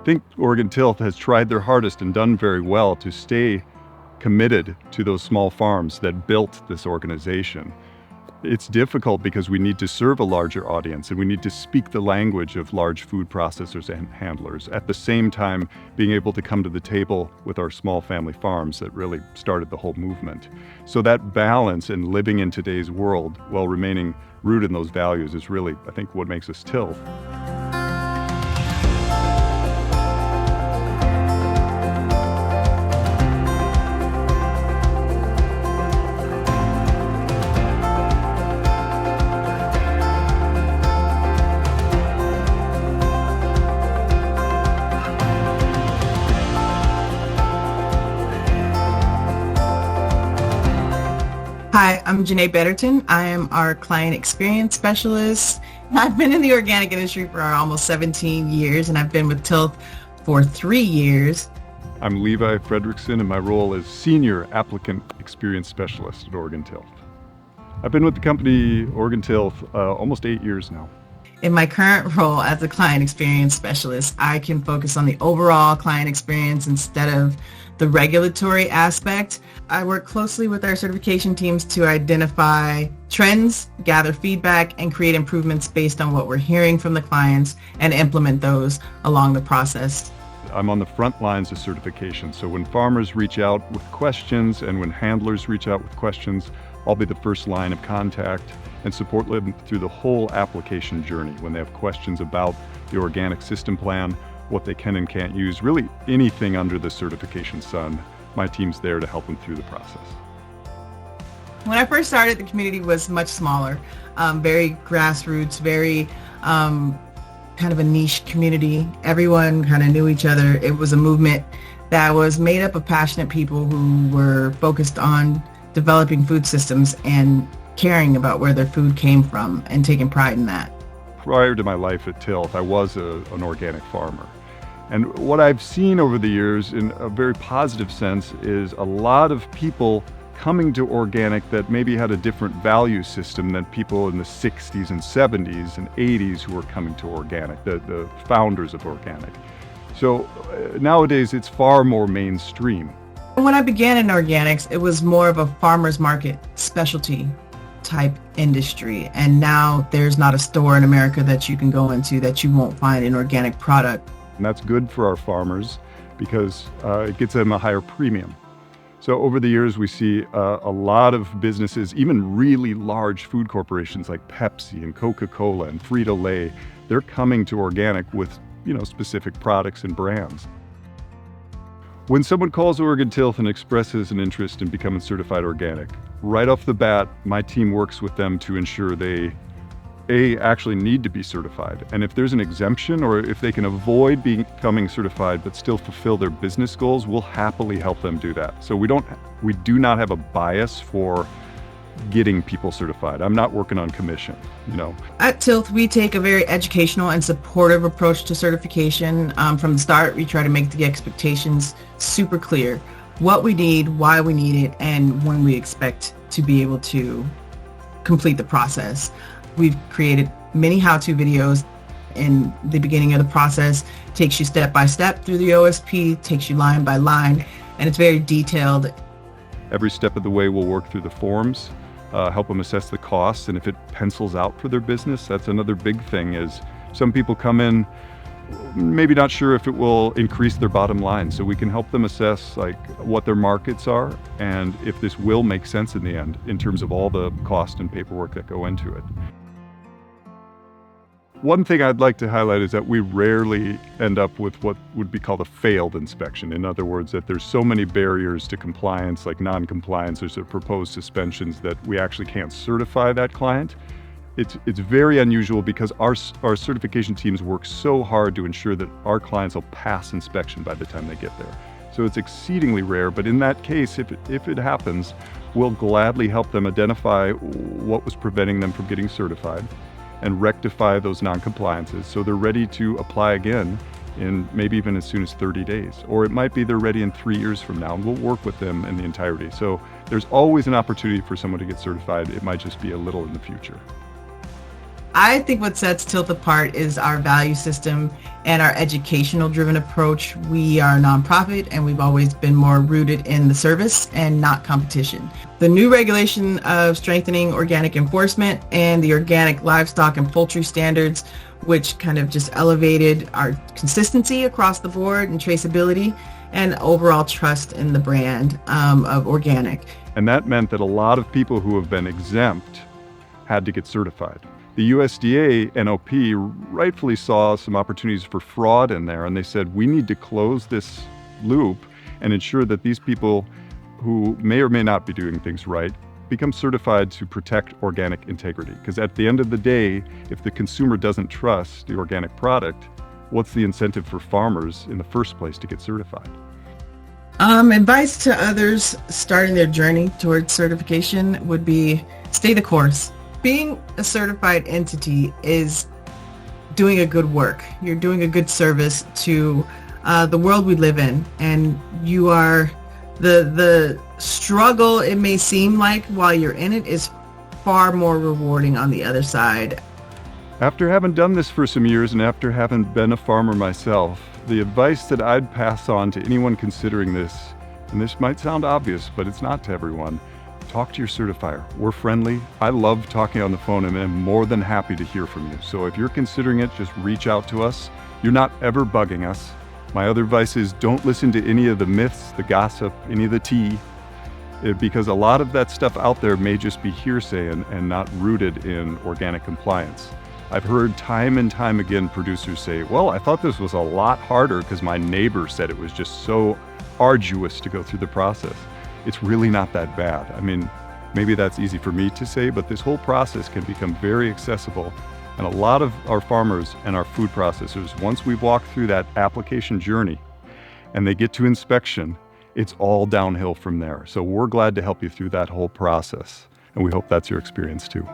think Oregon Tilth has tried their hardest and done very well to stay committed to those small farms that built this organization. It's difficult because we need to serve a larger audience and we need to speak the language of large food processors and handlers, at the same time being able to come to the table with our small family farms that really started the whole movement. So that balance in living in today's world while remaining rooted in those values is really, I think, what makes us Tilth. Hi, I'm Janae Betterton. I am our client experience specialist. I've been in the organic industry for almost 17 years, and I've been with Tilth for 3 years. I'm Levi Fredrickson, and my role is Senior Applicant Experience Specialist at Oregon Tilth. I've been with the company Oregon Tilth almost 8 years now. In my current role as a client experience specialist, I can focus on the overall client experience instead of the regulatory aspect. I work closely with our certification teams to identify trends, gather feedback, and create improvements based on what we're hearing from the clients and implement those along the process. I'm on the front lines of certification, so when farmers reach out with questions and when handlers reach out with questions, I'll be the first line of contact and support them through the whole application journey when they have questions about the organic system plan, what they can and can't use, really anything under the certification sun. My team's there to help them through the process. When I first started, the community was much smaller, very grassroots, very kind of a niche community. Everyone kind of knew each other. It was a movement that was made up of passionate people who were focused on developing food systems and caring about where their food came from and taking pride in that. Prior to my life at Tilth, I was an organic farmer. And what I've seen over the years in a very positive sense is a lot of people coming to organic that maybe had a different value system than people in the 60s and 70s and 80s who were coming to organic, the founders of organic. So nowadays it's far more mainstream. When I began in organics, it was more of a farmer's market specialty type industry. And now there's not a store in America that you can go into that you won't find an organic product. And that's good for our farmers because it gets them a higher premium. So over the years, we see a lot of businesses, even really large food corporations like Pepsi and Coca-Cola and Frito-Lay, they're coming to organic with, specific products and brands. When someone calls Oregon Tilth and expresses an interest in becoming certified organic, right off the bat, my team works with them to ensure they actually need to be certified. And if there's an exemption or if they can avoid becoming certified but still fulfill their business goals, we'll happily help them do that. So we do not have a bias for getting people certified. I'm not working on commission, At Tilth, we take a very educational and supportive approach to certification. From the start, we try to make the expectations super clear. What we need, why we need it, and when we expect to be able to complete the process. We've created many how-to videos in the beginning of the process, takes you step by step through the OSP, takes you line by line, and it's very detailed. Every step of the way we'll work through the forms, help them assess the costs, and if it pencils out for their business, that's another big thing is some people come in maybe not sure if it will increase their bottom line. So we can help them assess what their markets are and if this will make sense in the end in terms of all the cost and paperwork that go into it. One thing I'd like to highlight is that we rarely end up with what would be called a failed inspection. In other words, that there's so many barriers to compliance, like non-compliance, there's proposed suspensions that we actually can't certify that client. It's very unusual because our certification teams work so hard to ensure that our clients will pass inspection by the time they get there. So it's exceedingly rare, but in that case, if it happens, we'll gladly help them identify what was preventing them from getting certified and rectify those non-compliances so they're ready to apply again in maybe even as soon as 30 days. Or it might be they're ready in 3 years from now, and we'll work with them in the entirety. So there's always an opportunity for someone to get certified. It might just be a little in the future. I think what sets Tilth apart is our value system and our educational driven approach. We are a nonprofit and we've always been more rooted in the service and not competition. The new regulation of strengthening organic enforcement and the organic livestock and poultry standards, which kind of just elevated our consistency across the board and traceability and overall trust in the brand of organic. And that meant that a lot of people who have been exempt had to get certified. The USDA NOP rightfully saw some opportunities for fraud in there, and they said, we need to close this loop and ensure that these people who may or may not be doing things right become certified to protect organic integrity. Because at the end of the day, if the consumer doesn't trust the organic product, what's the incentive for farmers in the first place to get certified? Advice to others starting their journey towards certification would be stay the course. Being a certified entity is doing a good work. You're doing a good service to the world we live in, and you are the struggle it may seem like while you're in it is far more rewarding on the other side. After having done this for some years and after having been a farmer myself, the advice that I'd pass on to anyone considering this, and this might sound obvious, but it's not to everyone, talk to your certifier. We're friendly. I love talking on the phone and I'm more than happy to hear from you. So if you're considering it, just reach out to us. You're not ever bugging us. My other advice is don't listen to any of the myths, the gossip, any of the tea, because a lot of that stuff out there may just be hearsay and not rooted in organic compliance. I've heard time and time again producers say, well, I thought this was a lot harder because my neighbor said it was just so arduous to go through the process. It's really not that bad. I mean, maybe that's easy for me to say, but this whole process can become very accessible. And a lot of our farmers and our food processors, once we walk through that application journey and they get to inspection, it's all downhill from there. So we're glad to help you through that whole process. And we hope that's your experience too.